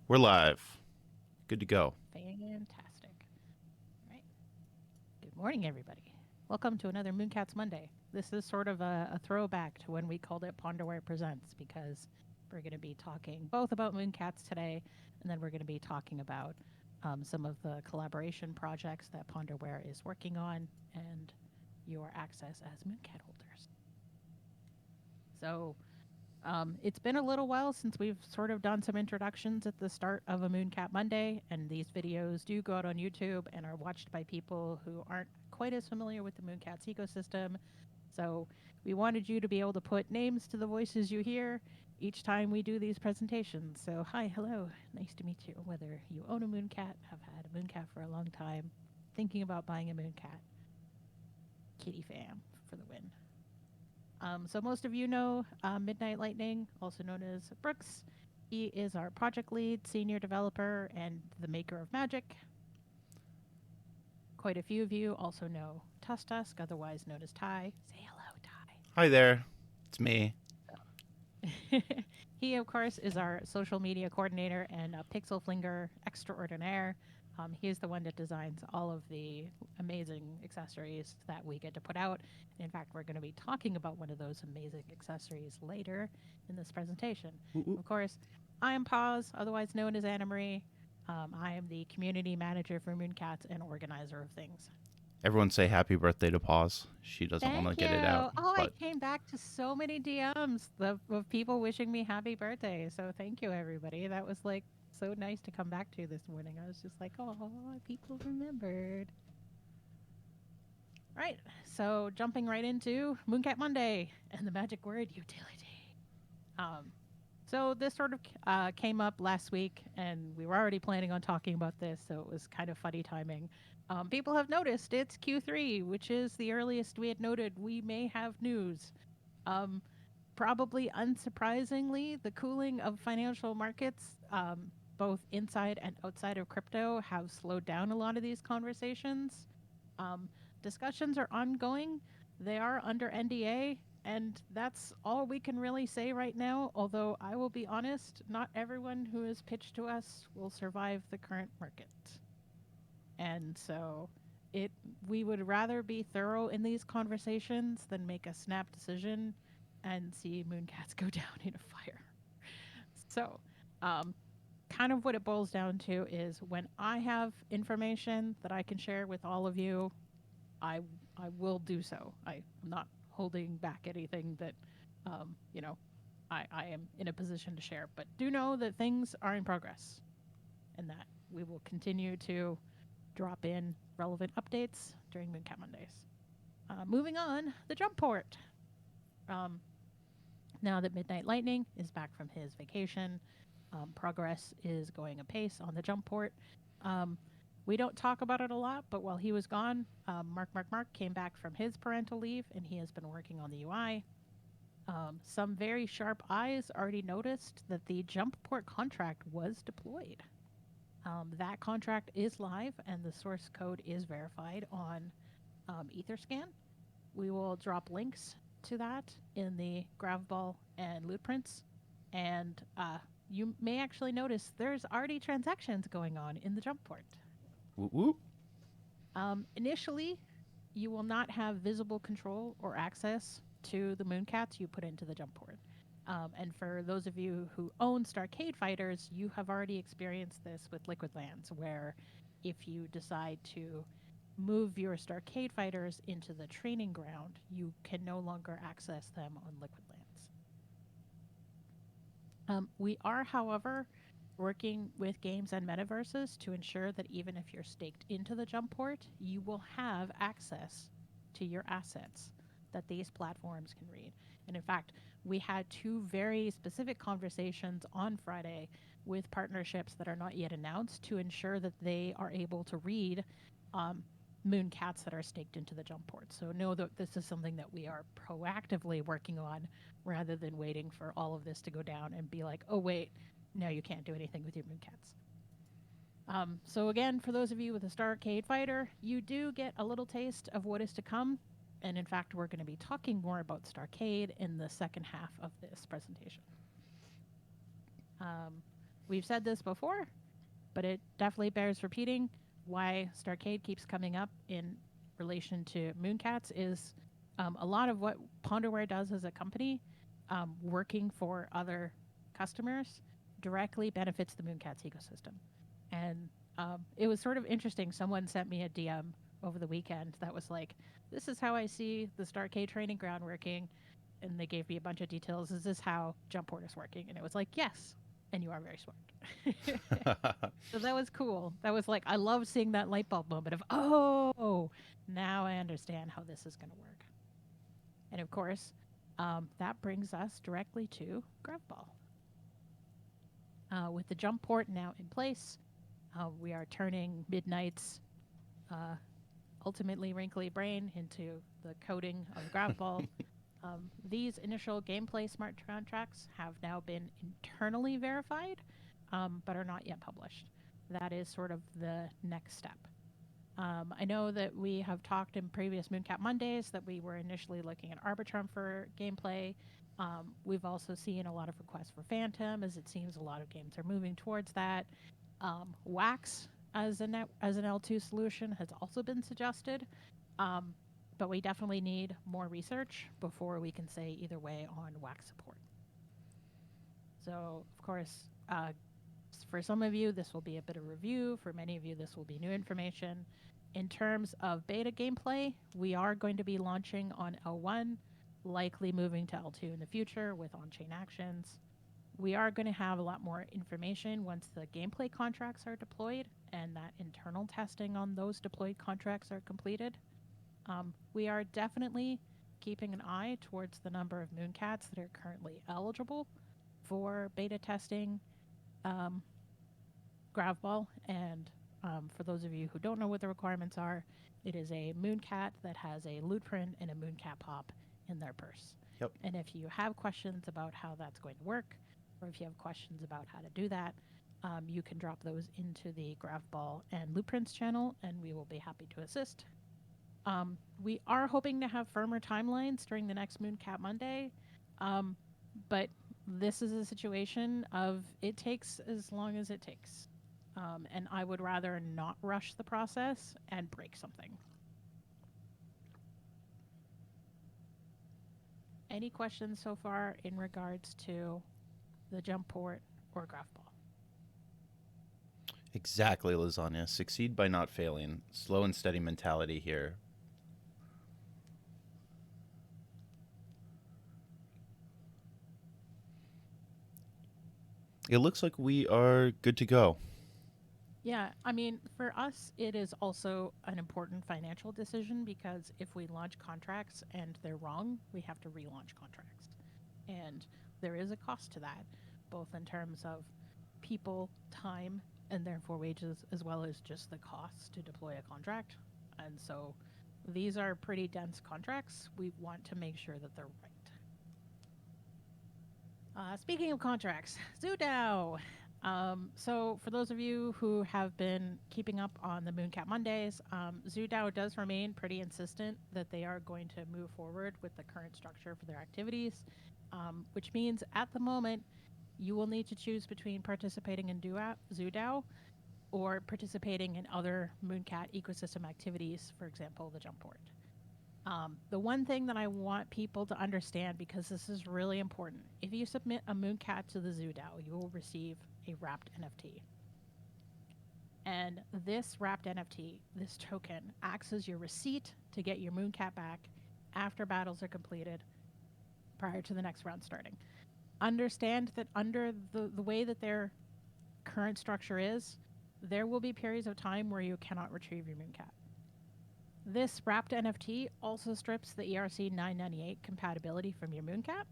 We're live. Good to go. Fantastic. All right. Good morning, everybody. Welcome to another Mooncats Monday. This is sort of a throwback to when we called it Ponderware Presents because we're going to be talking both about Mooncats today, and then we're going to be talking about some of the collaboration projects that Ponderware is working on and your access as Mooncat holders. So, it's been a little while since we've sort of done some introductions at the start of a Mooncat Monday, and these videos do go out on YouTube and are watched by people who aren't quite as familiar with the Mooncats ecosystem. So we wanted you to be able to put names to the voices you hear each time we do these presentations. So hi, hello, nice to meet you. Whether you own a Mooncat, have had a Mooncat for a long time, thinking about buying a Mooncat, Kitty fam for the win. So most of you know Midnight Lightning, also known as Brooks. He is our project lead, senior developer, and the maker of magic. Quite a few of you also know Tusk, otherwise known as Ty. Say hello, Hi there. It's me. Ty. He, of course, is our social media coordinator and a pixel flinger extraordinaire. He is the one that designs all of the amazing accessories that we get to put out. In fact, we're going to be talking about one of those amazing accessories later in this presentation. Ooh. Of course, I am Paz, otherwise known as Anna Marie. I am the community manager for Mooncats and organizer of things. Everyone say happy birthday to Paws. She doesn't want to Thank you. get it out, Oh, I but came back to so many DMs of people wishing me happy birthday. So thank you, everybody. That was like so nice to come back to this morning. I was just like, oh, people remembered. Right. So jumping right into Mooncat Monday and the magic word utility. Um, so this sort of came up last week, and we were already planning on talking about this, so it was kind of funny timing. People have noticed it's Q3, which is the earliest we had noted we may have news. Um, Probably unsurprisingly, the cooling of financial markets, both inside and outside of crypto, have slowed down a lot of these conversations. Um, Discussions are ongoing. They are under NDA, and that's all we can really say right now. Although I will be honest, not everyone who is pitched to us will survive the current market. And so it we would rather be thorough in these conversations than make a snap decision and see Mooncats go down in a fire. So, um, kind of what it boils down to is when I have information that I can share with all of you, I I will do so. I'm not holding back anything that um, you know I am in a position to share. But do know that things are in progress and that we will continue to drop in relevant updates during Mooncat Mondays. Moving on, the jump port. Um, Now that Midnight Lightning is back from his vacation, progress is going apace on the jump port. Um, we don't talk about it a lot, but while he was gone, Mark came back from his parental leave and he has been working on the UI. Some very sharp eyes already noticed that the jump port contract was deployed. That contract is live and the source code is verified on Etherscan. We will drop links to that in the Gravball and loot prints. And you may actually notice there's already transactions going on in the jump port. whoop whoop. Initially, you will not have visible control or access to the Mooncats you put into the jump port. And for those of you who own Starcade Fighters, you have already experienced this with Liquid Lands, where if you decide to move your Starcade Fighters into the training ground, you can no longer access them on Liquid Lands. We are, however, working with games and metaverses to ensure that even if you're staked into the jump port, you will have access to your assets that these platforms can read. And in fact, we had two very specific conversations on Friday with partnerships that are not yet announced to ensure that they are able to read um, Mooncats that are staked into the jump port. So know that this is something that we are proactively working on rather than waiting for all of this to go down and be like, oh, wait, no, you can't do anything with your Mooncats. So again, for those of you with a Starcade Fighter, you do get a little taste of what is to come. And in fact, we're going to be talking more about Starcade in the second half of this presentation. Um, we've said this before, but it definitely bears repeating. Why Starcade keeps coming up in relation to Mooncats is a lot of what Ponderware does as a company, working for other customers, directly benefits the Mooncats ecosystem. And it was sort of interesting. Someone sent me a DM over the weekend that was like, "This is how I see the Starcade training ground working," and they gave me a bunch of details. Is this how Jump Port is working? And it was like, yes, and you are very smart. So that was cool. That was like, I love seeing that light bulb moment of, oh, now I understand how this is going to work. And of course, that brings us directly to GravBall. With the jump port now in place, we are turning Midnight's ultimately wrinkly brain into the coding of GravBall. These initial gameplay smart contracts have now been internally verified, but are not yet published. That is sort of the next step. I know that we have talked in previous MoonCat Mondays that we were initially looking at Arbitrum for gameplay. We've also seen a lot of requests for Phantom, as it seems a lot of games are moving towards that. Wax as an L2 solution has also been suggested, but we definitely need more research before we can say either way on Wax support. So, of course, for some of you, this will be a bit of review. For many of you, this will be new information. In terms of beta gameplay, we are going to be launching on L1, likely moving to L2 in the future with on-chain actions. We are going to have a lot more information once the gameplay contracts are deployed and that internal testing on those deployed contracts are completed. We are definitely keeping an eye towards the number of Mooncats that are currently eligible for beta testing GravBall. And for those of you who don't know what the requirements are, it is a MoonCat that has a loot print and a MoonCat pop in their purse. Yep. And if you have questions about how that's going to work, or if you have questions about how to do that, you can drop those into the GravBall and loot prints channel, and we will be happy to assist. We are hoping to have firmer timelines during the next MoonCat Monday, but this is a situation of it takes as long as it takes. And I would rather not rush the process and break something. Any questions so far in regards to the jump port or GravBall? Exactly, Lasagna. Succeed by not failing. Slow and steady mentality here. It looks like we are good to go. Yeah, I mean, for us, it is also an important financial decision because if we launch contracts and they're wrong, we have to relaunch contracts. And there is a cost to that, both in terms of people, time, and therefore wages, as well as just the costs to deploy a contract. And so these are pretty dense contracts. We want to make sure that they're right. Speaking of contracts, ZooDAO. So for those of you who have been keeping up on the MoonCat Mondays, ZooDAO does remain pretty insistent that they are going to move forward with the current structure for their activities, which means at the moment you will need to choose between participating in ZooDAO or participating in other MoonCat ecosystem activities, for example, the jump port. The one thing that I want people to understand, because this is really important, if you submit a MoonCat to the ZooDAO, you will receive a wrapped NFT. And this wrapped NFT, this token, acts as your receipt to get your MoonCat back after battles are completed prior to the next round starting. Understand that under the way that their current structure is, there will be periods of time where you cannot retrieve your MoonCat. This wrapped NFT also strips the ERC 998 compatibility from your MoonCat.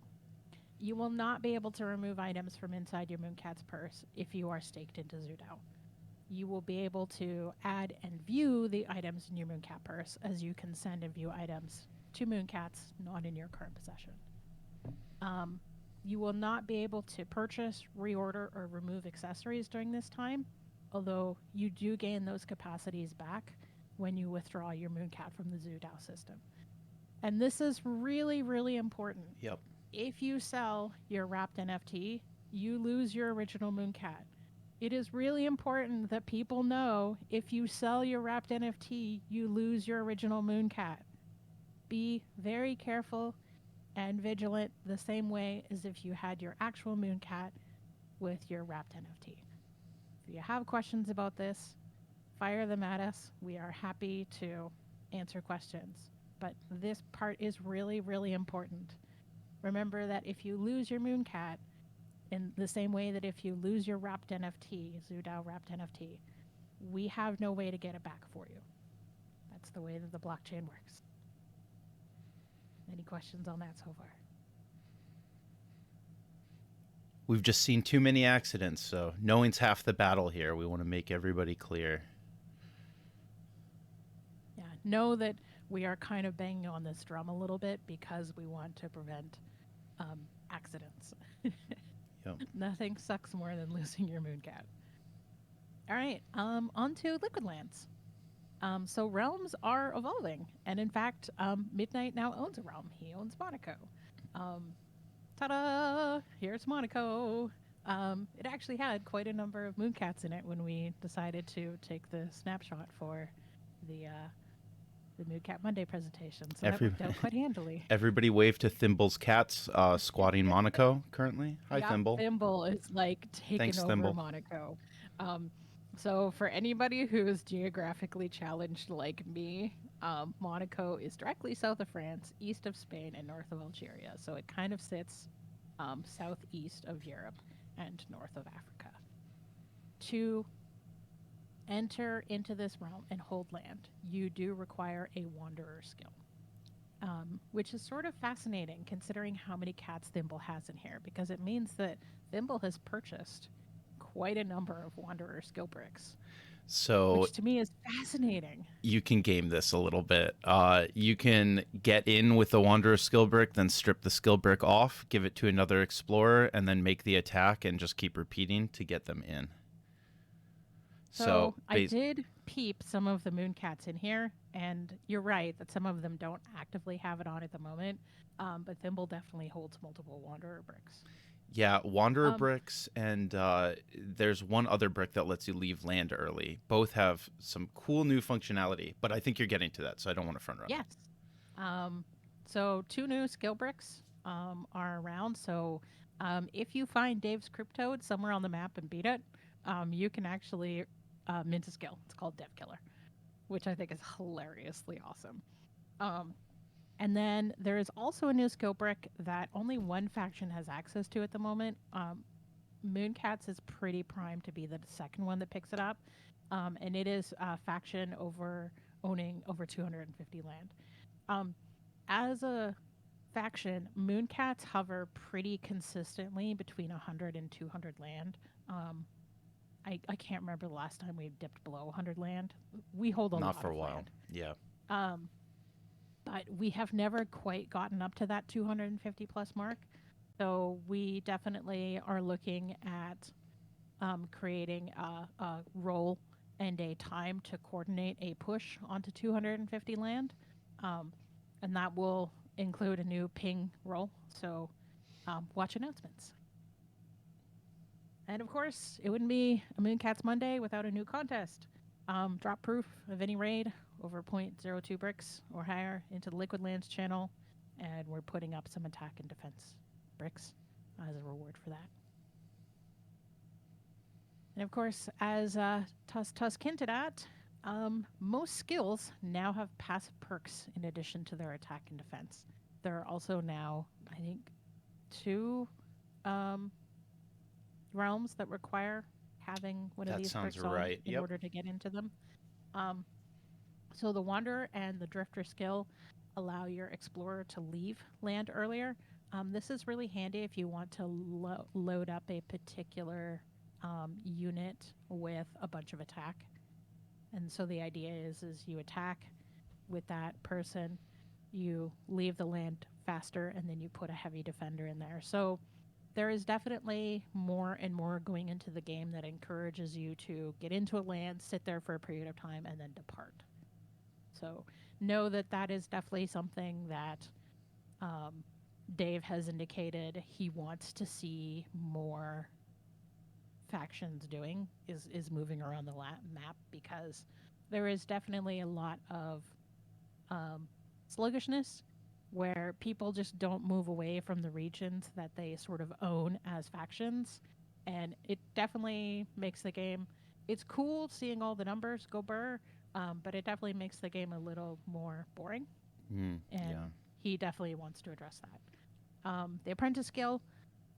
You will not be able to remove items from inside your MoonCat's purse if you are staked into ZooDAO. You will be able to add and view the items in your MoonCat purse, as you can send and view items to MoonCats not in your current possession. You will not be able to purchase, reorder, or remove accessories during this time, although you do gain those capacities back when you withdraw your MoonCat from the ZooDAO system. And this is really, really important. Yep. If you sell your wrapped NFT, you lose your original MoonCat. It is really important that people know if you sell your wrapped NFT, you lose your original Mooncat. Be very careful and vigilant the same way as if you had your actual Mooncat with your wrapped NFT. If you have questions about this, fire them at us. We are happy to answer questions. But this part is really, really important. Remember that if you lose your Mooncat, in the same way that if you lose your wrapped NFT, ZooDAO wrapped NFT, we have no way to get it back for you. That's the way that the blockchain works. Any questions on that so far? We've just seen too many accidents, so knowing's half the battle here. We want to make everybody clear. Yeah, know that we are kind of banging on this drum a little bit because we want to prevent accidents. Yep. Nothing sucks more than losing your Mooncat. All right, on to Liquid Lands. So realms are evolving, and in fact, Midnight now owns a realm. He owns Monaco. Ta-da! Here's Monaco. It actually had quite a number of Mooncats in it when we decided to take the snapshot for the MoonCat Monday presentation. So that worked out quite handily. Everybody wave to Thimble's cats squatting Monaco currently. Hi, yeah, Thimble. Thimble is like taking Thanks, over Thimble. Monaco. So for anybody who is geographically challenged like me, Monaco is directly south of France, east of Spain, and north of Algeria. So it kind of sits southeast of Europe and north of Africa. To enter into this realm and hold land, you do require a wanderer skill, which is sort of fascinating considering how many cats Thimble has in here, because it means that Thimble has purchased quite a number of wanderer skill bricks. So which to me is fascinating. You can game this a little bit. You can get in with the wanderer skill brick, then strip the skill brick off, give it to another explorer, and then make the attack and just keep repeating to get them in. So I did peep some of the Mooncats in here, and you're right that some of them don't actively have it on at the moment, but Thimble definitely holds multiple wanderer bricks. Yeah, wanderer bricks, and there's one other brick that lets you leave land early. Both have some cool new functionality, but I think you're getting to that, so I don't want to front run. Yes. So 2 new skill bricks are around. So if you find Dave's Cryptoad somewhere on the map and beat it, you can actually mint a skill. It's called Dev Killer, which I think is hilariously awesome. And then there is also a new skill brick that only one faction has access to at the moment. Mooncats is pretty primed to be the second one that picks it up. And it is a faction owning over 250 land. As a faction, Mooncats hover pretty consistently between 100 and 200 land. I can't remember the last time we dipped below 100 land. We hold a lot of land. Not for a while, yeah. But we have never quite gotten up to that 250 plus mark. So we definitely are looking at creating a role and a time to coordinate a push onto 250 land. And that will include a new ping role. So watch announcements. And of course, it wouldn't be a Mooncats Monday without a new contest. Drop proof of any raid over 0.02 bricks or higher into the Liquid Lands channel, and we're putting up some attack and defense bricks as a reward for that. And of course, as Tusk hinted at, most skills now have passive perks in addition to their attack and defense. There are also now, I think, 2 realms that require having one of these perks on in order to get into them. So the Wanderer and the Drifter skill allow your Explorer to leave land earlier. This is really handy if you want to load up a particular unit with a bunch of attack. And so the idea is you attack with that person, you leave the land faster, and then you put a heavy defender in there. So there is definitely more and more going into the game that encourages you to get into a land, sit there for a period of time, and then depart. So know that that is definitely something that Dave has indicated he wants to see more factions doing is moving around the map, because there is definitely a lot of sluggishness where people just don't move away from the regions that they sort of own as factions. And it definitely makes the game, it's cool seeing all the numbers go burr, but it definitely makes the game a little more boring. And Yeah. he definitely wants to address that. The apprentice skill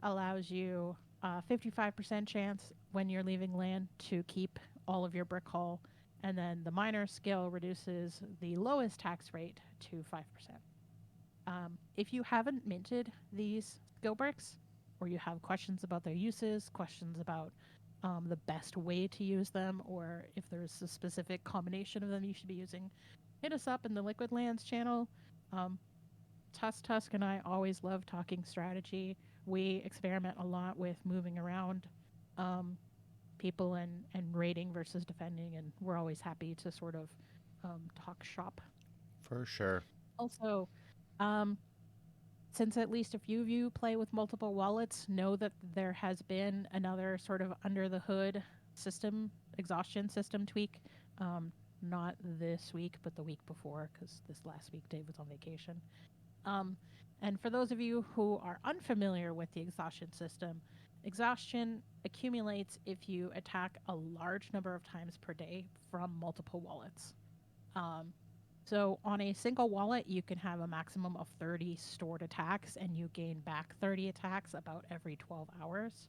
allows you a 55% chance when you're leaving land to keep all of your brick haul. And then the miner skill reduces the lowest tax rate to 5%. If you haven't minted these skill bricks, or you have questions about their uses, questions about the best way to use them, or if there's a specific combination of them you should be using, hit us up in the Liquid Lands channel. Um, Tusk and I always love talking strategy. We experiment a lot with moving around people and raiding versus defending, and we're always happy to sort of talk shop. For sure. Also, um, since at least a few of you play with multiple wallets, know that there has been another sort of under the hood system, exhaustion system tweak. Not this week, but the week before, because this last week Dave was on vacation. And for those of you who are unfamiliar with the exhaustion system, exhaustion accumulates if you attack a large number of times per day from multiple wallets. So on a single wallet, you can have a maximum of 30 stored attacks, and you gain back 30 attacks about every 12 hours.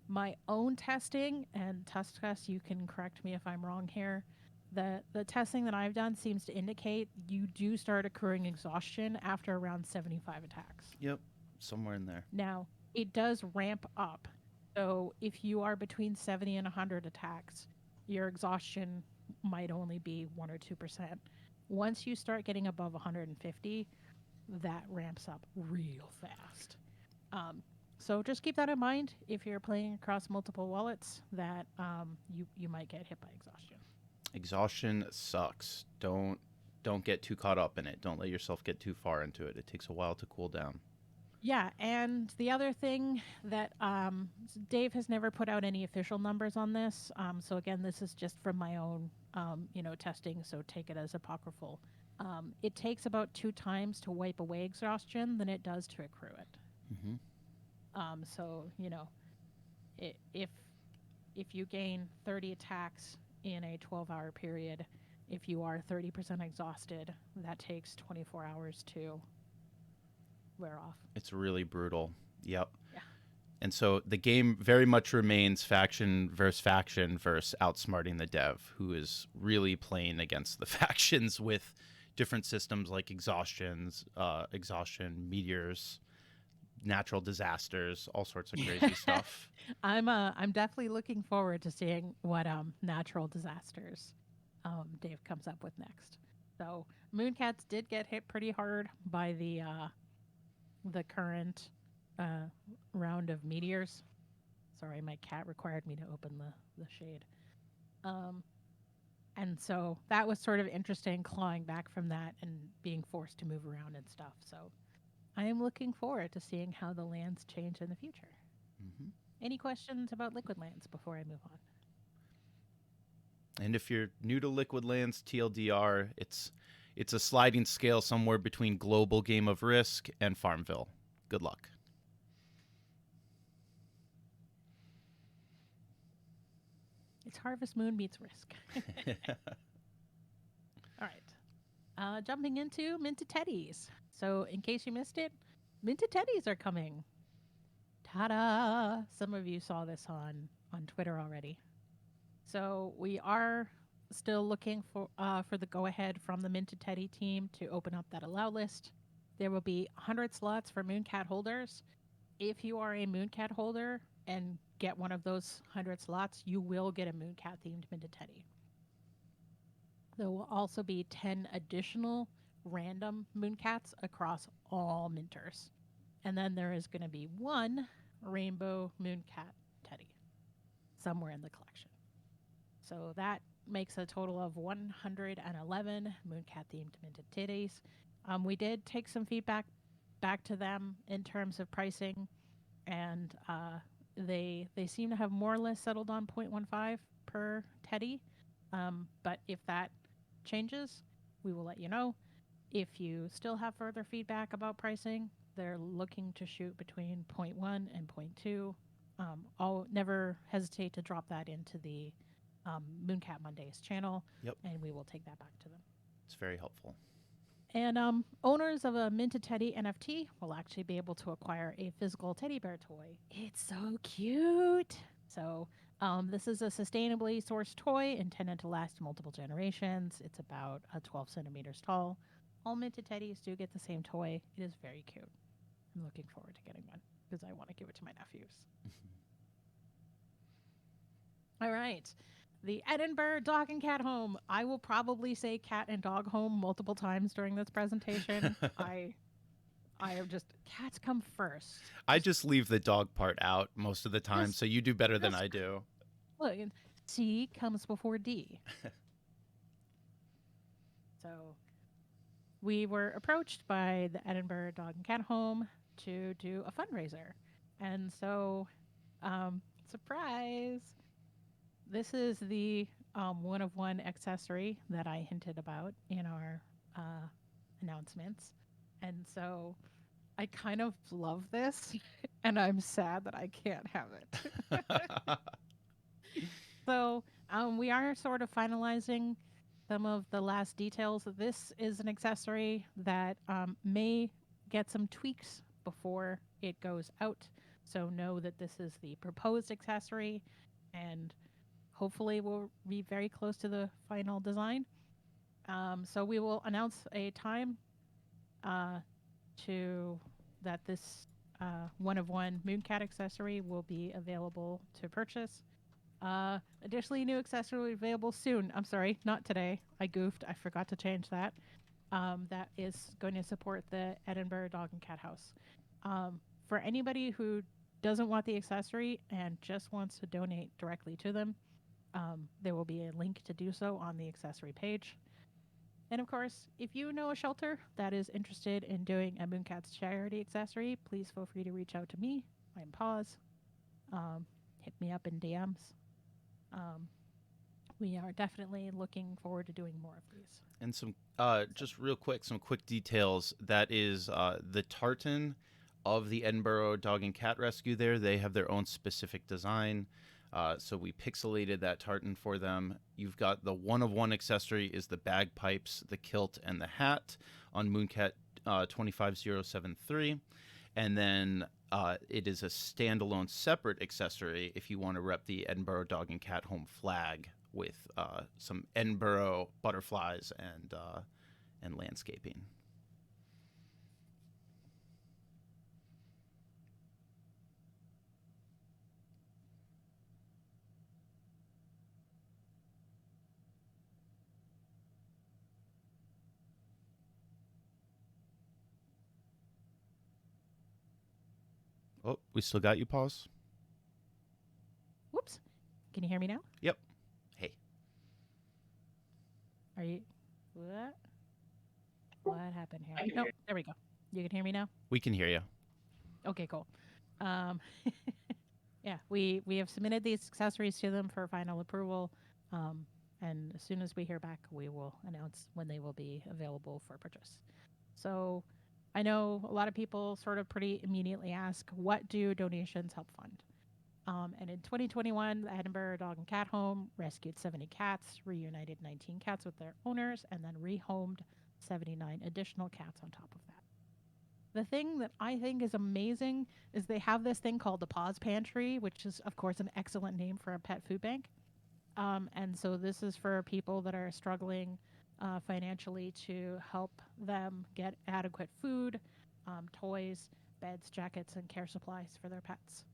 My own testing, and Tusk, you can correct me if I'm wrong here, the testing that I've done seems to indicate you do start accruing exhaustion after around 75 attacks. Yep. Somewhere in there. Now, it does ramp up. So if you are between 70 and 100 attacks, your exhaustion might only be 1 or 2%. Once you start getting above 150, that ramps up real fast. So just keep that in mind if you're playing across multiple wallets, that you might get hit by exhaustion. Exhaustion sucks. Don't get too caught up in it. Don't let yourself get too far into it. It takes a while to cool down. Yeah, and the other thing that Dave has never put out any official numbers on this. So again, this is just from my own testing, so take it as apocryphal. It takes about 2 times to wipe away exhaustion than it does to accrue it. So if you gain 30 attacks in a 12-hour period, if you are 30% exhausted, that takes 24 hours to wear off. It's really brutal. Yep. Yeah. And so the game very much remains faction versus outsmarting the dev, who is really playing against the factions with different systems like exhaustion, meteors, natural disasters, all sorts of crazy stuff. I'm definitely looking forward to seeing what natural disasters Dave comes up with next. So Mooncats did get hit pretty hard by the current round of meteors. Sorry, my cat required me to open the shade. And so that was sort of interesting, clawing back from that and being forced to move around and stuff. So I am looking forward to seeing how the lands change in the future. Mm-hmm. Any questions about Liquid Lands before I move on? And if you're new to Liquid Lands, TLDR, it's a sliding scale somewhere between Global Game of Risk and Farmville. Good luck. It's Harvest Moon meets Risk. All right. Jumping into Minted Teddies. So in case you missed it, Minted Teddies are coming. Ta-da! Some of you saw this on Twitter already. So we are still looking for the go-ahead from the Minted Teddy team to open up that allow list. There will be 100 slots for MoonCat holders. If you are a MoonCat holder and get one of those 100 slots, you will get a MoonCat-themed Minted Teddy. There will also be 10 additional random MoonCats across all minters. And then there is going to be 1 rainbow MoonCat Teddy somewhere in the collection. So that makes a total of 111 MoonCat-themed Minted Teddies. We did take some feedback back to them in terms of pricing, and they seem to have more or less settled on 0.15 per teddy. But if that changes, we will let you know. If you still have further feedback about pricing, they're looking to shoot between 0.1 and 0.2. I'll never hesitate to drop that into the MoonCat Mondays channel, Yep. and we will take that back to them. It's very helpful. And owners of a Minted Teddy NFT will actually be able to acquire a physical teddy bear toy. It's so cute. So this is a sustainably sourced toy intended to last multiple generations. It's about 12 centimeters tall. All Minted Teddies do get the same toy. It is very cute. I'm looking forward to getting one because I want to give it to my nephews. All right. The Edinburgh Dog and Cat Home. I will probably say cat and dog home multiple times during this presentation. I am just, cats come first. I just leave the dog part out most of the time, so you do better than I do. Look, C comes before D. So we were approached by the Edinburgh Dog and Cat Home to do a fundraiser. And so, surprise, this is the one-of-one accessory that I hinted about in our announcements. And so I kind of love this, and I'm sad that I can't have it. So we are sort of finalizing some of the last details. This is an accessory that may get some tweaks before it goes out. So know that this is the proposed accessory, and hopefully we'll be very close to the final design. So we will announce a time that this one-of-one MoonCat accessory will be available to purchase. Additionally, new accessory will be available soon. I'm sorry, not today. I goofed. I forgot to change that. That is going to support the Edinburgh Dog and Cat House. For anybody who doesn't want the accessory and just wants to donate directly to them, there will be a link to do so on the accessory page. And of course, if you know a shelter that is interested in doing a MoonCats charity accessory, please feel free to reach out to me. I'm Pause. Hit me up in DMs. We are definitely looking forward to doing more of these. And some, just real quick, some quick details. That is the tartan of the Edinburgh Dog and Cat Rescue there. They have their own specific design. So we pixelated that tartan for them. You've got the one-of-one accessory is the bagpipes, the kilt, and the hat on MoonCat 25073. And then it is a standalone separate accessory if you want to rep the Edinburgh Dog and Cat Home flag with some Edinburgh butterflies and landscaping. Oh, we still got you, Pause? Whoops. Can you hear me now? Yep. Hey. Are you... What? What happened here? No, there we go. You can hear me now? We can hear you. Okay, cool. Yeah, we have submitted these accessories to them for final approval. And as soon as we hear back, we will announce when they will be available for purchase. So I know a lot of people sort of pretty immediately ask, what do donations help fund? And in 2021, the Edinburgh Dog and Cat Home rescued 70 cats, reunited 19 cats with their owners, and then rehomed 79 additional cats on top of that. The thing that I think is amazing is they have this thing called the Paws Pantry, which is, of course, an excellent name for a pet food bank. And so this is for people that are struggling financially to help them get adequate food, toys, beds, jackets, and care supplies for their pets.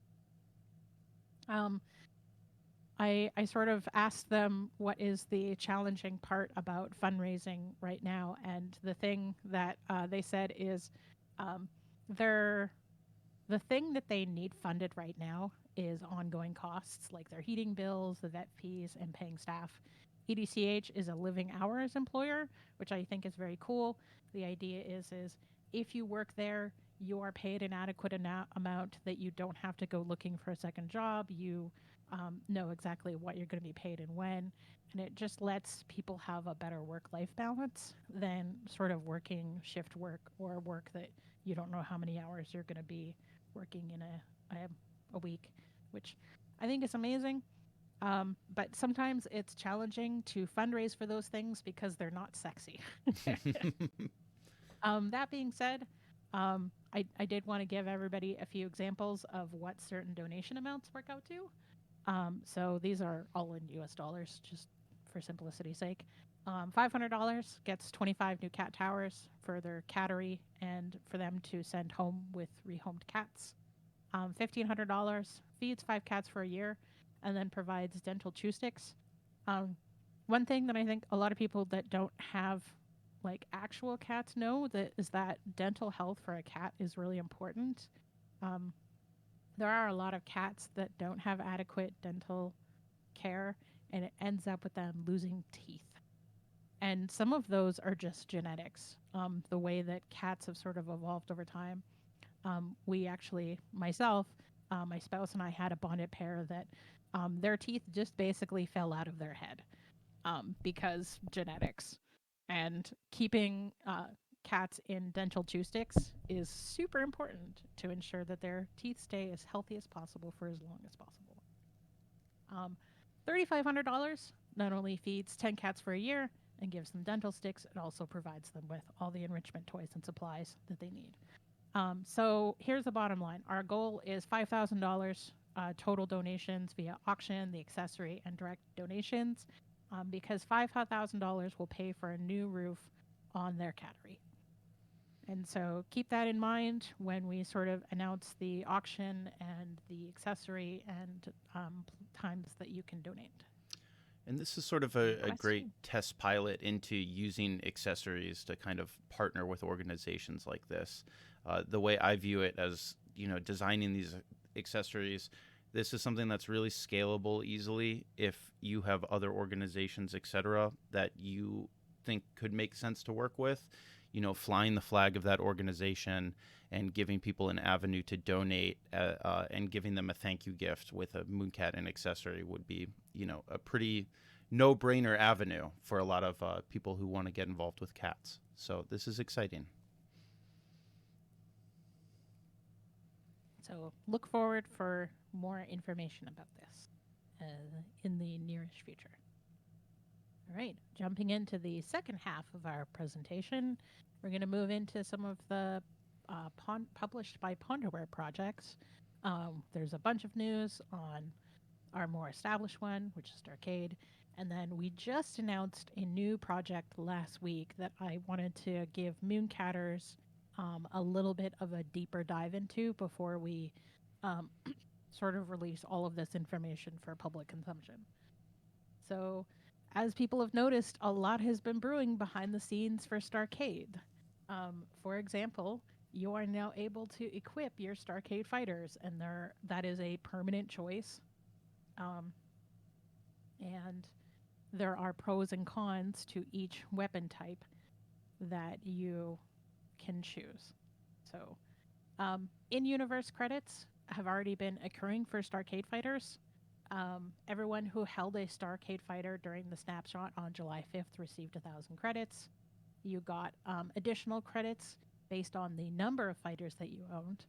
I sort of asked them what is the challenging part about fundraising right now, and the thing that they said is the thing that they need funded right now is ongoing costs like their heating bills, the vet fees, and paying staff. EDCH is a living hours employer, which I think is very cool. The idea is if you work there, you are paid an adequate amount that you don't have to go looking for a second job. You know exactly what you're going to be paid and when. And it just lets people have a better work life balance than sort of working shift work or work that you don't know how many hours you're going to be working in a week, which I think is amazing. But sometimes it's challenging to fundraise for those things because they're not sexy. That being said, I did want to give everybody a few examples of what certain donation amounts work out to. So these are all in US dollars, just for simplicity's sake. $500 gets 25 new cat towers for their cattery and for them to send home with rehomed cats. $1,500 feeds 5 cats for a year and then provides dental chew sticks. One thing that I think a lot of people that don't have like actual cats know that is that dental health for a cat is really important. Um, there are a lot of cats that don't have adequate dental care, and it ends up with them losing teeth. And some of those are just genetics, the way that cats have sort of evolved over time. We actually, myself, my spouse and I had a bonded pair that their teeth just basically fell out of their head because genetics. And keeping cats in dental chew sticks is super important to ensure that their teeth stay as healthy as possible for as long as possible. $3,500 not only feeds 10 cats for a year and gives them dental sticks, it also provides them with all the enrichment toys and supplies that they need. So here's the bottom line. Our goal is $5,000 total donations via auction, the accessory, and direct donations because $5,000 will pay for a new roof on their cattery. And so keep that in mind when we sort of announce the auction and the accessory and times that you can donate. And this is sort of a great test pilot into using accessories to kind of partner with organizations like this. The way I view it as, designing these accessories, this is something that's really scalable easily if you have other organizations, etc., that you think could make sense to work with. Flying the flag of that organization and giving people an avenue to donate and giving them a thank you gift with a MoonCat and accessory would be, a pretty no-brainer avenue for a lot of people who want to get involved with cats. So this is exciting. So look forward for more information about this in the nearest future. All right, jumping into the second half of our presentation, we're going to move into some of the published by Ponderware projects. There's a bunch of news on our more established one, which is Starcade. And then we just announced a new project last week that I wanted to give MoonCatters a little bit of a deeper dive into before we sort of release all of this information for public consumption. So, as people have noticed, a lot has been brewing behind the scenes for Starcade. For example, you are now able to equip your Starcade fighters, and that is a permanent choice. And there are pros and cons to each weapon type that you can choose. So, in-universe credits have already been occurring for Starcade fighters. Everyone who held a Starcade fighter during the snapshot on July 5th received 1,000 credits. You got additional credits based on the number of fighters that you owned.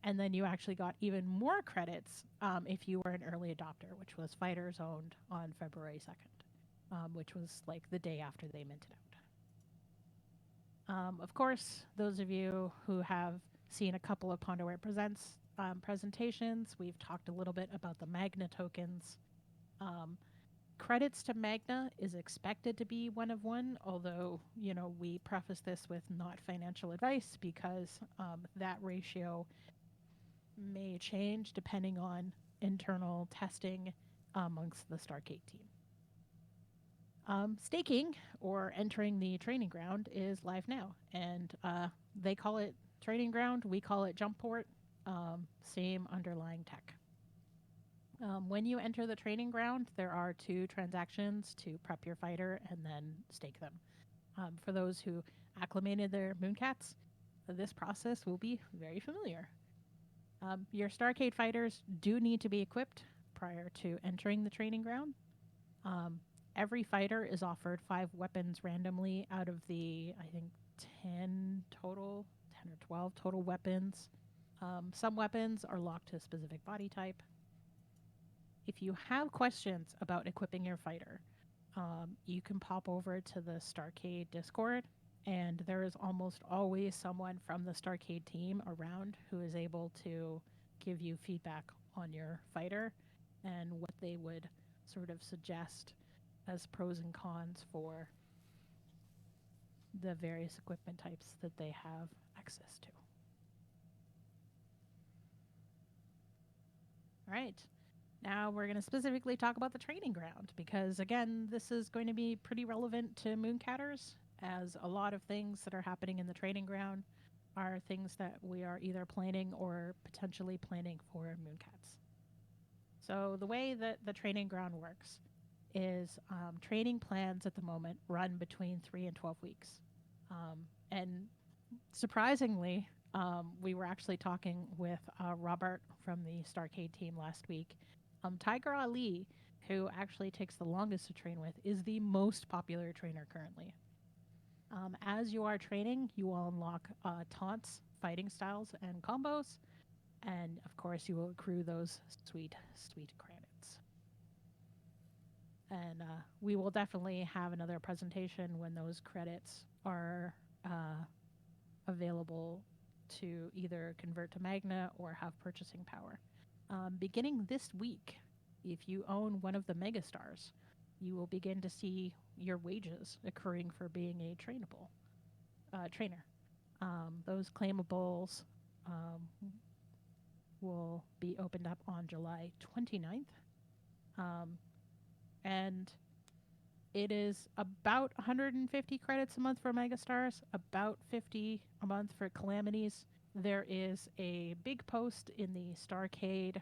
And then you actually got even more credits if you were an early adopter, which was fighters owned on February 2nd, which was like the day after they minted out. Of course, those of you who have seen a couple of Ponderware Presents presentations, we've talked a little bit about the Magna tokens. Credits to Magna is expected to be 1 of 1, although, we preface this with not financial advice because that ratio may change depending on internal testing amongst the Starcade team. Staking, or entering the training ground, is live now, and they call it training ground. We call it jump port. Same underlying tech. When you enter the training ground, there are 2 transactions to prep your fighter and then stake them. For those who acclimated their MoonCats, this process will be very familiar. Your Starcade fighters do need to be equipped prior to entering the training ground. Um, every fighter is offered 5 weapons randomly out of the, I think, 10 total, 10 or 12 total weapons. Some weapons are locked to a specific body type. If you have questions about equipping your fighter, you can pop over to the Starcade Discord, and there is almost always someone from the Starcade team around who is able to give you feedback on your fighter and what they would sort of suggest as pros and cons for the various equipment types that they have access to. All right. Now we're going to specifically talk about the training ground because, again, this is going to be pretty relevant to Mooncatters, as a lot of things that are happening in the training ground are things that we are either planning or potentially planning for Mooncats. So the way that the training ground works is training plans at the moment run between 3 and 12 weeks. And surprisingly, we were actually talking with Robert from the Starcade team last week. Tiger Ali, who actually takes the longest to train with, is the most popular trainer currently. As you are training, you will unlock taunts, fighting styles, and combos. And of course, you will accrue those sweet, sweet credits. And we will definitely have another presentation when those credits are available to either convert to Magna or have purchasing power. Beginning this week, if you own one of the megastars, you will begin to see your wages accruing for being a trainer. Those claimables will be opened up on July 29th. And it is about 150 credits a month for megastars, about 50 a month for calamities. There is a big post in the Starcade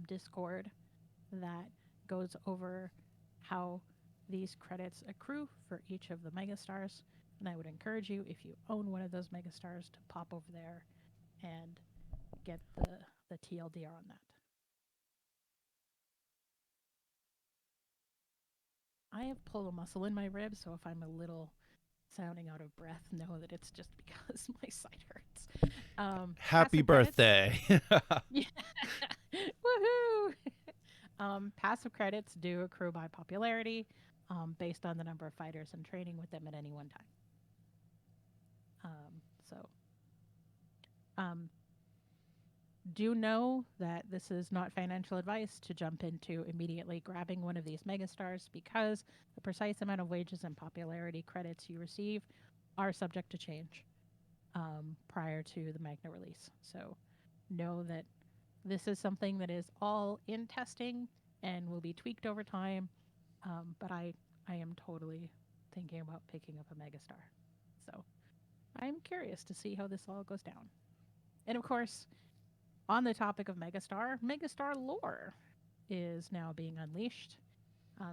Discord that goes over how these credits accrue for each of the megastars. And I would encourage you, if you own one of those megastars, to pop over there and get the TLDR on that. I have pulled a muscle in my rib, so if I'm a little sounding out of breath, know that it's just because my side hurts. Happy birthday. Yeah. Woohoo! Passive credits do accrue by popularity based on the number of fighters and training with them at any one time. So do know that this is not financial advice to jump into immediately grabbing one of these megastars because the precise amount of wages and popularity credits you receive are subject to change prior to the Magna release. So know that this is something that is all in testing and will be tweaked over time. But I am totally thinking about picking up a megastar. So I'm curious to see how this all goes down. And of course, on the topic of megastar lore is now being unleashed.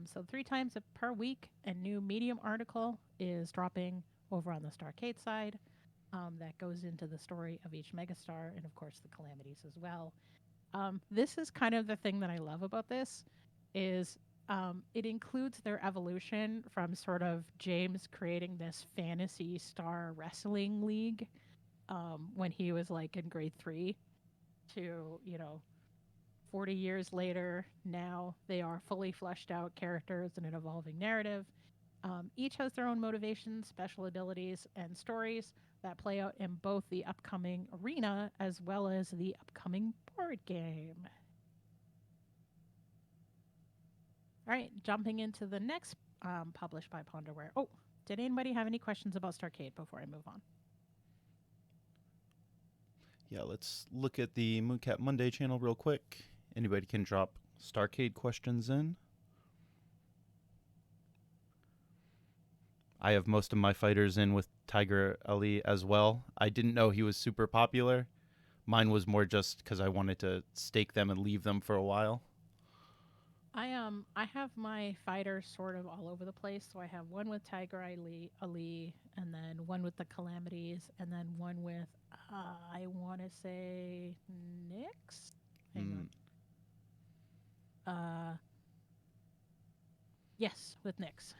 So 3 times per week, a new Medium article is dropping over on the Starcade side. That goes into the story of each megastar and, of course, the calamities as well. This is kind of the thing that I love about this is it includes their evolution from sort of James creating this fantasy star wrestling league when he was like in grade 3 to, 40 years later, now they are fully fleshed out characters in an evolving narrative. Each has their own motivations, special abilities, and stories that play out in both the upcoming arena as well as the upcoming board game. All right, jumping into the next published by Ponderware. Oh, did anybody have any questions about Starcade before I move on? Yeah, let's look at the MoonCat Monday channel real quick. Anybody can drop Starcade questions in. I have most of my fighters in with Tiger Ali as well. I didn't know he was super popular. Mine was more just because I wanted to stake them and leave them for a while. I I have my fighters sort of all over the place. So I have one with Tiger Ali, and then one with the Calamities, and then one with I want to say Nyx. Hang Mm. on. Yes, with Nyx.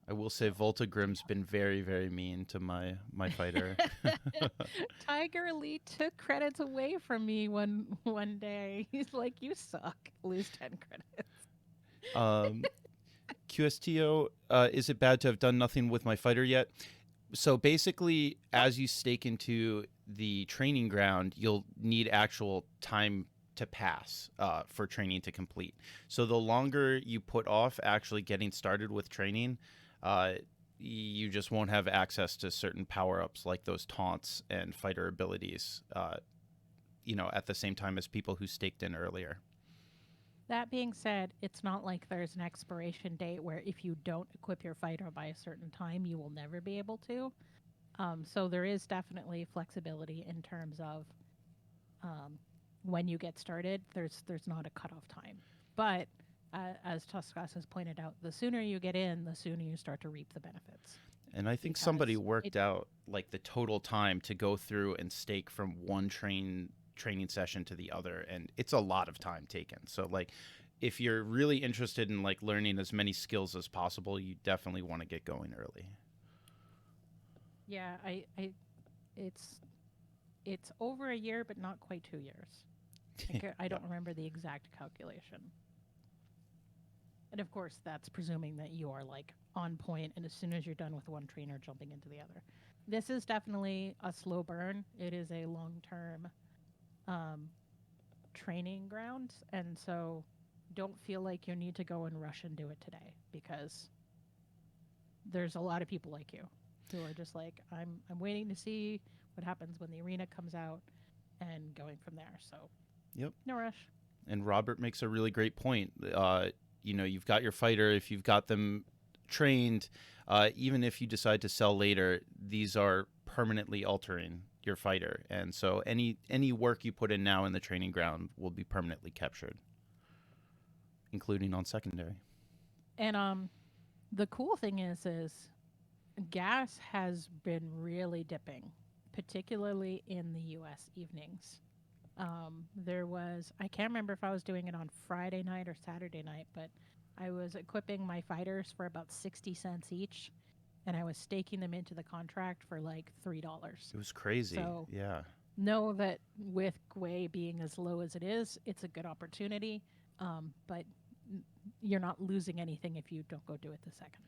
I will say So Voltagrim's been very, very mean to my fighter. Tiger Lee took credits away from me one day. He's like, "You suck. Lose 10 credits." um, QSTO, is it bad to have done nothing with my fighter yet? So basically, Nope. as you stake into the training ground, you'll need actual time to pass for training to complete. So the longer you put off actually getting started with training, uh, you just won't have access to certain power ups like those taunts and fighter abilities. At the same time as people who staked in earlier. That being said, it's not like there's an expiration date where if you don't equip your fighter by a certain time, you will never be able to. So there is definitely flexibility in terms of um, when you get started. There's not a cutoff time, but as Tuskas has pointed out, the sooner you get in, the sooner you start to reap the benefits. And I think somebody Because it, worked out like the total time to go through and stake from one training session to the other, and it's a lot of time taken. So like if you're really interested in like learning as many skills as possible, you definitely want to get going early. yeah, it's it's over a year, but not quite 2 years. I Yeah. don't remember the exact calculation. And of course, that's presuming that you are like on point, and as soon as you're done with one trainer, jumping into the other. This is definitely a slow burn. It is a long term um, training ground, and so don't feel like you need to go and rush and do it today because there's a lot of people like you who are just like I'm waiting to see what happens when the arena comes out and going from there. So Yep. no rush. And Robert makes a really great point. You've got your fighter. If you've got them trained, even if you decide to sell later, these are permanently altering your fighter. And so any work you put in now in the training ground will be permanently captured, including on secondary. And the cool thing is gas has been really dipping, particularly in the US evenings. There was, I can't remember if I was doing it on Friday night or Saturday night, but I was equipping my fighters for about 60 cents each, and I was staking them into the contract for like $3. It was crazy. So Yeah. know that with Gwei being as low as it is, it's a good opportunity, but you're not losing anything if you don't go do it the second.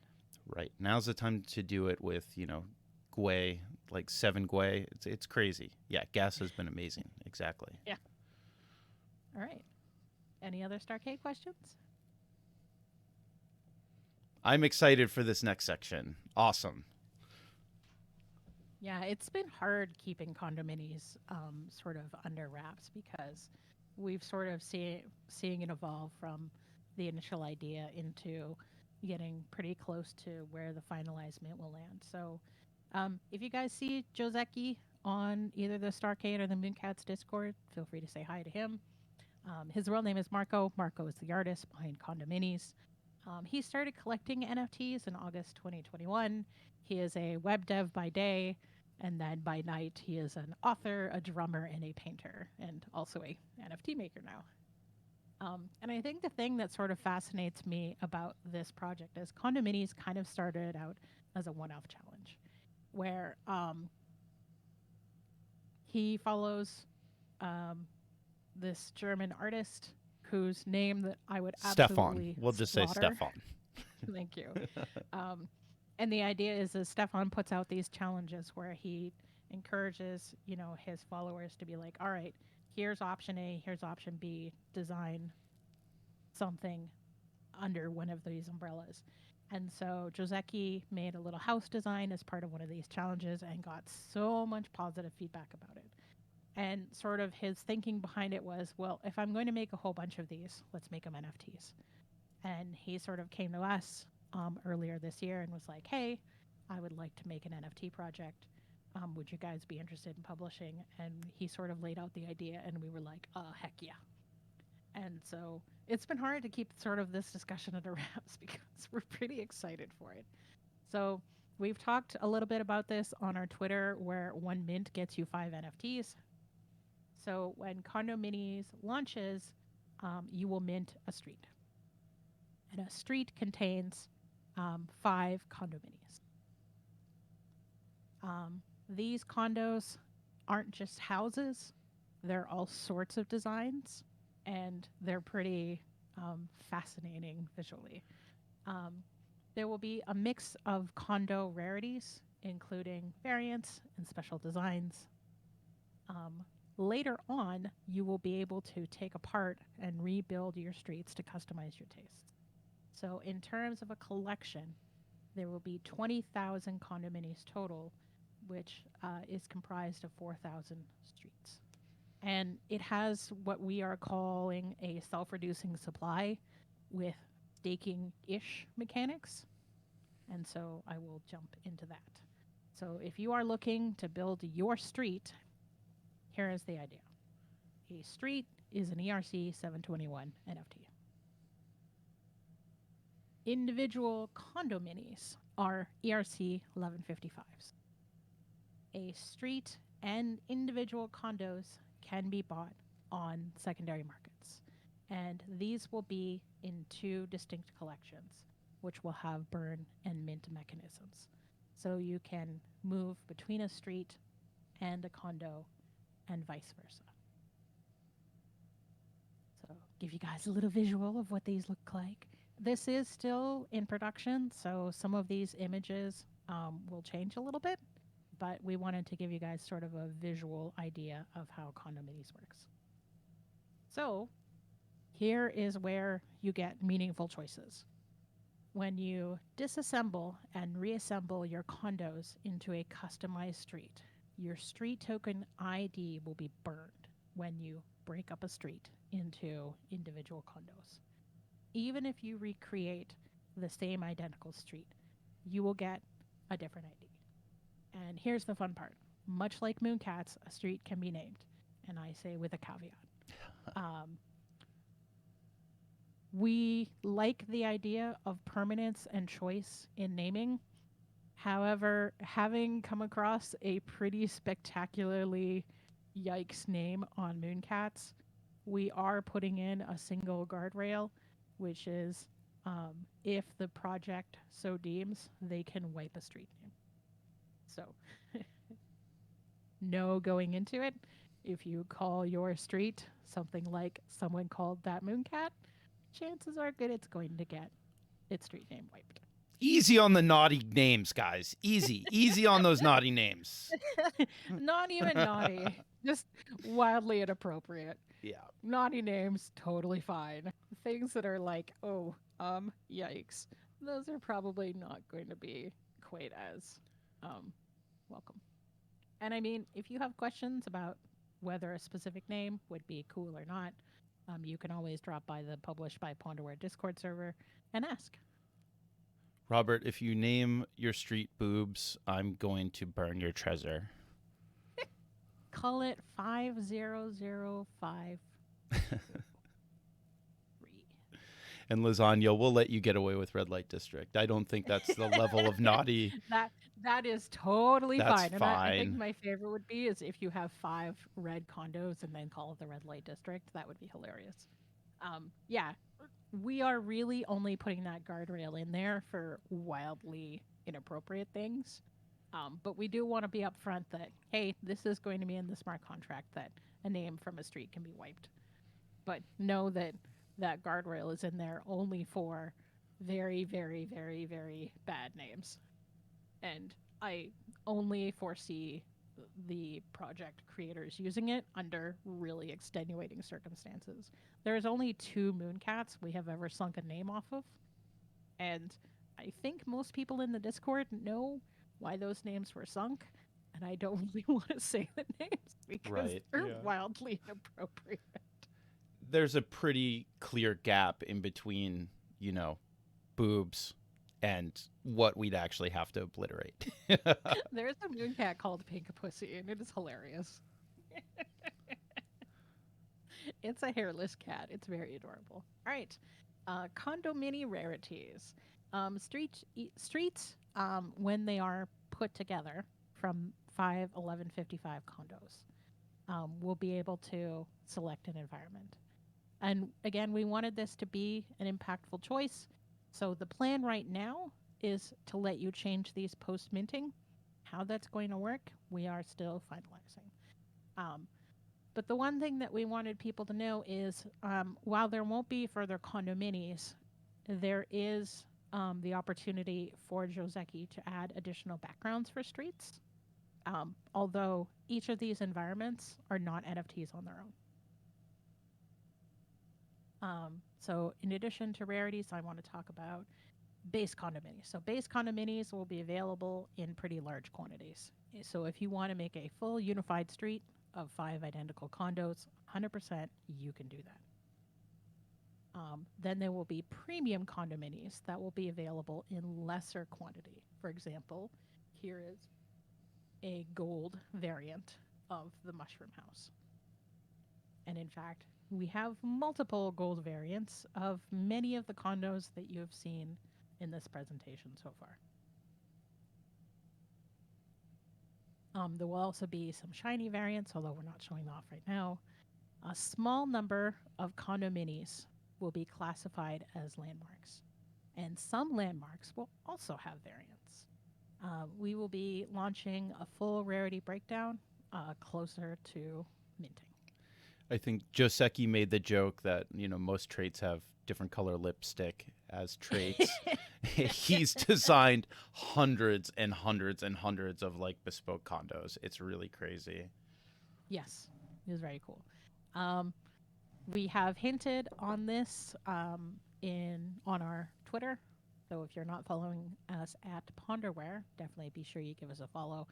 Right. Now's the time to do it with, Gwei, like 7 Gwei. It's crazy. Yeah, gas has been amazing. Exactly. Yeah. All right. Any other Starcade questions? I'm excited for this next section. Awesome. Yeah, it's been hard keeping CondoMinis sort of under wraps because we've sort of seeing it evolve from the initial idea into getting pretty close to where the finalized mint will land. So, if you guys see Joseki on either the Starcade or the Mooncats Discord, feel free to say hi to him. His real name is Marco. Marco is the artist behind CondoMinis. He started collecting NFTs in August 2021. He is a web dev by day, and then by night, he is an author, a drummer, and a painter, and also a NFT maker now. And I think the thing that sort of fascinates me about this project is CondoMinis kind of started out as a one-off challenge, where he follows um, this German artist whose name that I would Stefan. absolutely We'll just say slaughter. Stefan. Thank you. Um, and the idea is that Stefan puts out these challenges where he encourages, his followers to be like, all right, here's option A, here's option B, design something under one of these umbrellas. And so Joseki made a little house design as part of one of these challenges and got so much positive feedback about it. And sort of his thinking behind it was, well, if I'm going to make a whole bunch of these, let's make them NFTs. And he sort of came to us earlier this year and was like, hey, I would like to make an NFT project. Would you guys be interested in publishing? And he sort of laid out the idea, and we were like, heck yeah. And so it's been hard to keep sort of this discussion under wraps because we're pretty excited for it. So we've talked a little bit about this on our Twitter, where one mint gets you 5 NFTs. So when CondoMinis launches, you will mint a street, and a street contains 5 CondoMinis. These condos aren't just houses; they're all sorts of designs, and they're pretty fascinating visually. Um, there will be a mix of condo rarities, including variants and special designs. Um, Later on, you will be able to take apart and rebuild your streets to customize your tastes. So, in terms of a collection, there will be 20,000 condominiums total, which is comprised of 4,000 streets. And it has what we are calling a self reducing supply with staking ish mechanics. And so I will jump into that. So if you are looking to build your street, here is the idea. A street is an ERC 721 NFT. Individual condominiums are ERC 1155s. A street and individual condos can be bought on secondary markets. And these will be in 2 distinct collections, which will have burn and mint mechanisms. So you can move between a street and a condo and vice versa. So give you guys a little visual of what these look like. This is still in production, so some of these images will change a little bit, but we wanted to give you guys sort of a visual idea of how CondoMinis works. So here is where you get meaningful choices. When you disassemble and reassemble your condos into a customized street, your street token ID will be burned when you break up a street into individual condos. Even if you recreate the same identical street, you will get a different ID. And here's the fun part. Much like Mooncats, a street can be named. And I say with a caveat. We like the idea of permanence and choice in naming. However, having come across a pretty spectacularly yikes name on Mooncats, we are putting in a single guardrail, which is if the project so deems, they can wipe a street name. So, no going into it. If you call your street something like someone called that Mooncat, chances are good it's going to get its street name wiped. Easy on the naughty names, guys. Easy on those naughty names. Not even naughty, just wildly inappropriate. Yeah. Naughty names, totally fine. Things that are like, oh, yikes. Those are probably not going to be quite as welcome. And I mean, if you have questions about whether a specific name would be cool or not, you can always drop by the Published by Ponderware Discord server and ask. Robert, if you name your street Boobs, I'm going to burn your treasure. Call it 50053. And Lasagna, we'll let you get away with Red Light District. I don't think that's the level of naughty. That is totally That's fine. And I think fine. my favorite would be is if you have 5 red condos and then call it the Red Light District. That would be hilarious. Yeah, we are really only putting that guardrail in there for wildly inappropriate things. But we do want to be upfront that, hey, this is going to be in the smart contract that a name from a street can be wiped. But know that that guardrail is in there only for very, very, very, very bad names. And I only foresee the project creators using it under really extenuating circumstances. There's only 2 Mooncats we have ever sunk a name off of. And I think most people in the Discord know why those names were sunk. And I don't really want to say the names because they're wildly inappropriate. There's a pretty clear gap in between, boobs and what we'd actually have to obliterate. There's a Mooncat called Pink Pussy, and it is hilarious. It's a hairless cat. It's very adorable. All right. CondoMini rarities. Streets, when they are put together from 51155 condos, will be able to select an environment. And again, we wanted this to be an impactful choice. So the plan right now is to let you change these post minting. How that's going to work, we are still finalizing. Um, but the one thing that we wanted people to know is while there won't be further condominiums, there is the opportunity for Joseki to add additional backgrounds for streets. Although each of these environments are not NFTs on their own. So, in addition to rarities, I want to talk about base condominiums. So, base condominiums will be available in pretty large quantities. So, if you want to make a full unified street of 5 identical condos, 100%, you can do that. Then there will be premium condominiums that will be available in lesser quantity. For example, here is a gold variant of the mushroom house. And in fact, we have multiple gold variants of many of the condos that you have seen in this presentation so far. There will also be some shiny variants, although we're not showing off right now. A small number of condominiums will be classified as landmarks, and some landmarks will also have variants. We will be launching a full rarity breakdown closer to minting. I think Joseki made the joke that, most traits have different color lipstick as traits. He's designed hundreds and hundreds and hundreds of like bespoke condos. It's really crazy. Yes, it was very cool. Um, we have hinted on this on our Twitter. So if you're not following us at Ponderware, definitely be sure you give us a follow.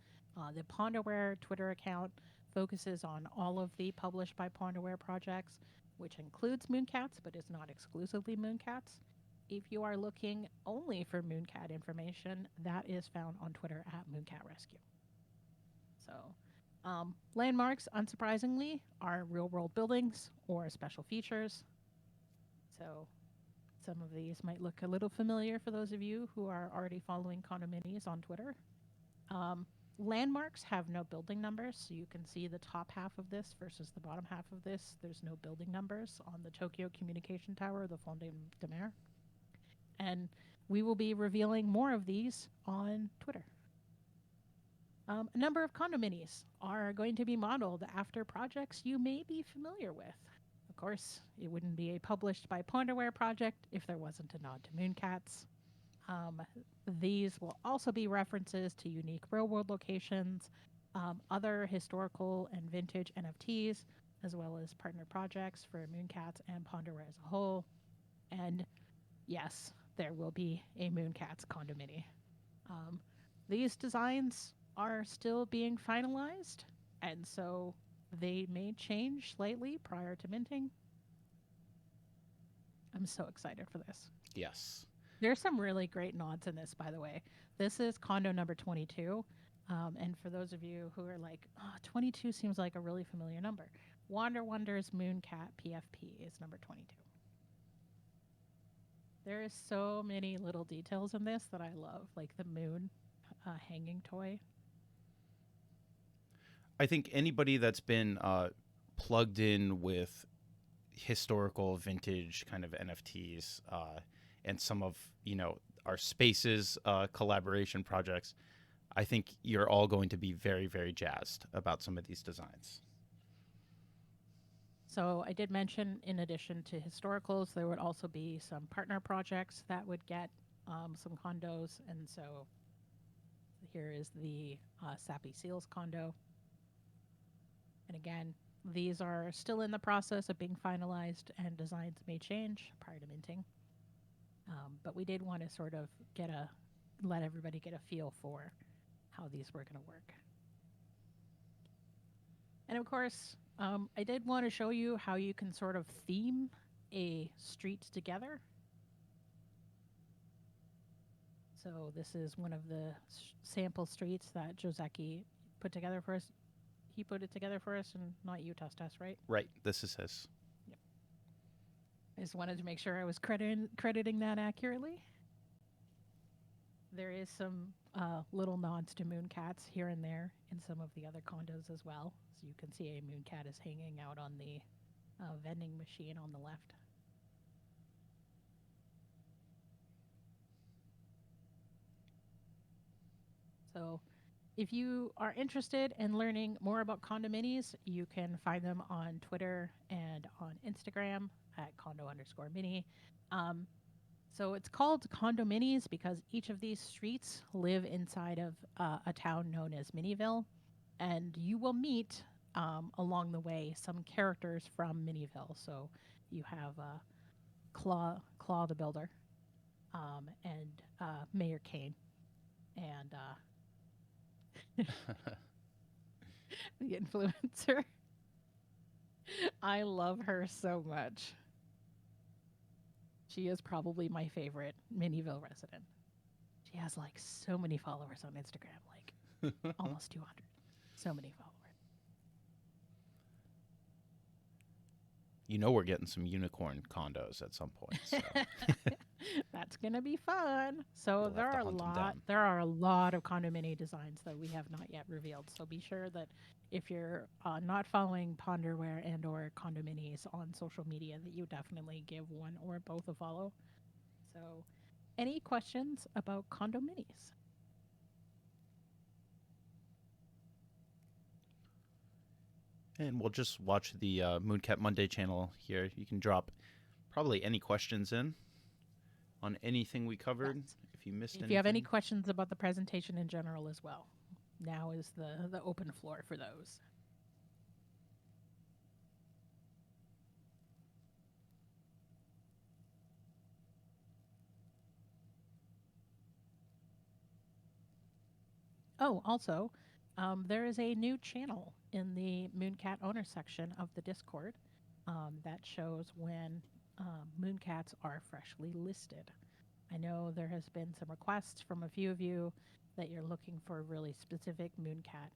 The Ponderware Twitter account focuses on all of the published by Ponderware projects, which includes Mooncats, but is not exclusively Mooncats. If you are looking only for Mooncat information, that is found on Twitter at MoonCatRescue. So, landmarks, unsurprisingly, are real world buildings or special features. So, some of these might look a little familiar for those of you who are already following CondoMinis on Twitter. Um, Landmarks have no building numbers, so you can see the top half of this versus the bottom half of this. There's no building numbers on the Tokyo Communication Tower, the Fondé de Mer. And we will be revealing more of these on Twitter. A number of condominiums are going to be modeled after projects you may be familiar with. Of course, it wouldn't be a published by Ponderware project if there wasn't a nod to Mooncats. These will also be references to unique real world locations, other historical and vintage NFTs, as well as partner projects for Mooncats and Ponderware as a whole. And yes, there will be a Mooncats condomini. These designs are still being finalized, and so they may change slightly prior to minting. I'm so excited for this. Yes. There's some really great nods in this, by the way. This is condo number 22. And for those of you who are like, 22 seems like a really familiar number, Wander Wonder's Mooncat PFP is number 22. There is so many little details in this that I love, like the moon hanging toy. I think anybody that's been plugged in with historical vintage kind of NFTs and some of our Spaces collaboration projects, I think you're all going to be very, very jazzed about some of these designs. So I did mention, in addition to historicals, there would also be some partner projects that would get some condos, and so here is the Sappy Seals condo. And again, these are still in the process of being finalized, and designs may change prior to minting. But we did want to sort of let everybody get a feel for how these were going to work. And of course, I did want to show you how you can sort of theme a street together. So this is one of the sample streets that Joseki put together for us. He put it together for us, and not you, Tustus, right? Right. This is his. I just wanted to make sure I was crediting that accurately. There is some little nods to Mooncats here and there in some of the other condos as well. So you can see a Mooncat is hanging out on the vending machine on the left. So if you are interested in learning more about CondoMinis, you can find them on Twitter and on Instagram at condo_mini. So it's called CondoMinis because each of these streets live inside of a town known as Miniville, and you will meet along the way some characters from Miniville. So you have Claw the Builder, and Mayor Kane, and the influencer. I love her so much. She is probably my favorite Miniville resident. She has like so many followers on Instagram, like almost 200. So many followers. You know we're getting some unicorn condos at some point. So. That's gonna be fun. So We'll there have to are a hunt 'em lot. down. There are a lot of CondoMini designs that we have not yet revealed. So be sure that if you're not following Ponderware and/or CondoMinis on social media, that you definitely give one or both a follow. So, any questions about CondoMinis? And we'll just watch the MoonCat Monday channel here. You can drop probably any questions in on anything we covered. Yes. If you missed anything. If you have any questions about the presentation in general as well, now is the open floor for those. Oh, also, there is a new channel in the MoonCat owner section of the Discord that shows when Mooncats are freshly listed. I know there has been some requests from a few of you that you're looking for really specific Mooncat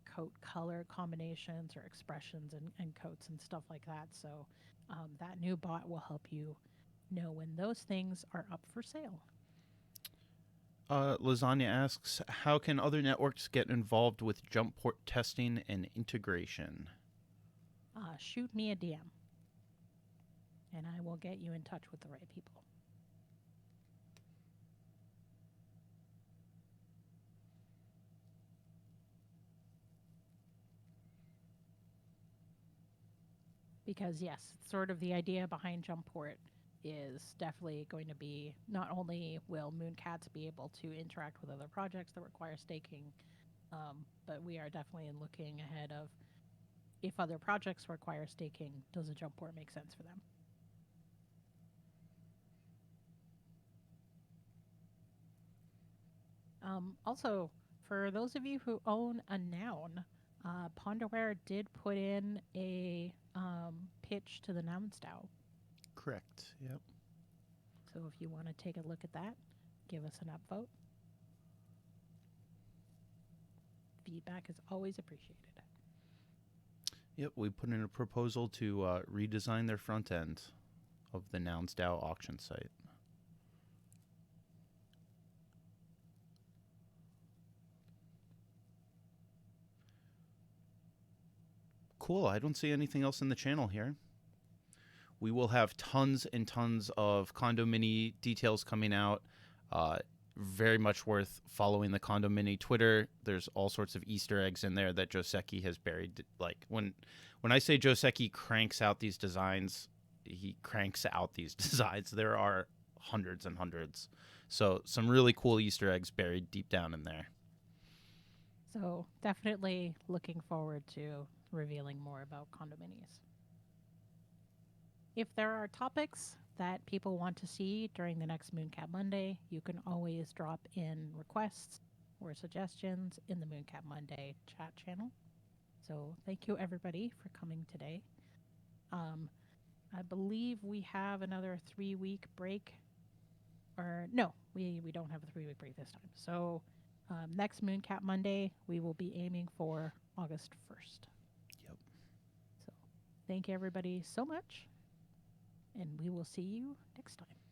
coat color combinations or expressions and coats and stuff like that. So that new bot will help you know when those things are up for sale. Lasagna asks, how can other networks get involved with jump port testing and integration? Shoot me a DM, and I will get you in touch with the right people. Because yes, sort of the idea behind jump port is definitely going to be not only will Mooncats be able to interact with other projects that require staking, but we are definitely looking ahead of if other projects require staking, does a jump port make sense for them? Also, for those of you who own a noun, Ponderware did put in a pitch to the noun style. Correct. Yep. So if you want to take a look at that, give us an upvote. Feedback is always appreciated. Yep, we put in a proposal to redesign their front end of the Nouns DAO auction site. Cool. I don't see anything else in the channel here. We will have tons and tons of CondoMini details coming out. Very much worth following the CondoMini Twitter. There's all sorts of Easter eggs in there that Joseki has buried. Like when I say Joseki cranks out these designs, he cranks out these designs. There are hundreds and hundreds. So some really cool Easter eggs buried deep down in there. So definitely looking forward to revealing more about CondoMinis. If there are topics that people want to see during the next MoonCat Monday, you can always drop in requests or suggestions in the MoonCat Monday chat channel. So thank you everybody for coming today. I believe we have another 3-week break. Or no, we don't have a 3-week break this time. So next MoonCat Monday, we will be aiming for August 1st. Yep. So thank you everybody so much. and we will see you next time.